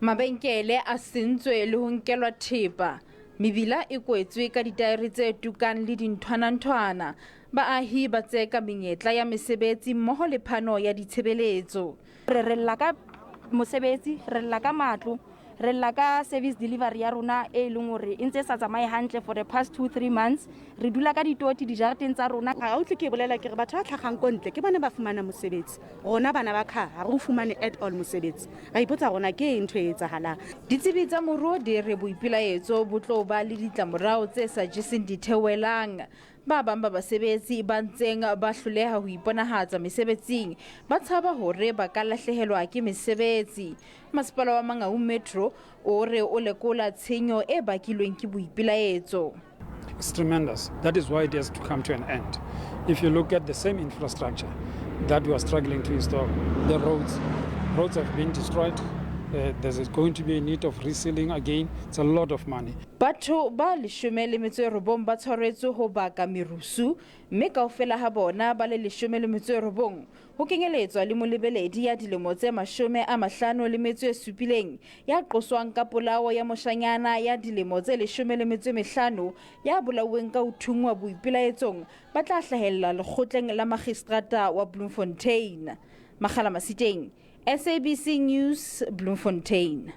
Mabenkele a sentswe le ho nkelwa thepa. Mebila e kwetswe ka ditaere tse tukang le dinthwananthwana. Baahi ba tseka menyetla ya mesebetsi mmoho le phano ya ditshebeletso. Re lla ka mosebetsi, re lla ka matlo, re lla ka service delivery ya rona e leng hore e ntse sa tsamaye hantle for the past 2-3 months. Re dula ka ditoti dijareteng tsa rona. Ha o tle ke bolela ke re batho ba tlhagang kontle ke bana ba fumana mosebetsi. Rona bana ba kha ha re fumane at all mosebetsi. Ra ipotsa rona ke ntho e etsahalang. Ditsebi tsa moruo di re boipilaetso bo tlo ba le ditlamorao tse sa jeseng dithewelang. Ba bang ba basebetsi ba ntseng ba hloleha ho iponahatsa mesebetsing ba tshaba hore ba ka lahlehelwa ke mesebetsi. Masepala wa Mangaung Metro o re o lekola tshenyo e bakilweng ke boipilaetso. It's tremendous. That is why it has to come to an end. If you look at the same infrastructure that we are struggling to install, the roads have been destroyed. There's going to be a need of resealing again. It's a lot of money. Batho ba 19 ba tshwaretswe ho baka merusu, mme kaofela ha bona ba le 19 ho kenyeletswa le molebeledi ya dilemo tse 57 ya qoswang ka polao ya moshanyana ya dilemo tse 15 ya bolauweng ka ho thungwa boipilaetsong ba tla hlahella lekgotleng la magistrata wa Bloemfontein. Makgala Masiteng, SABC News, Bloemfontein.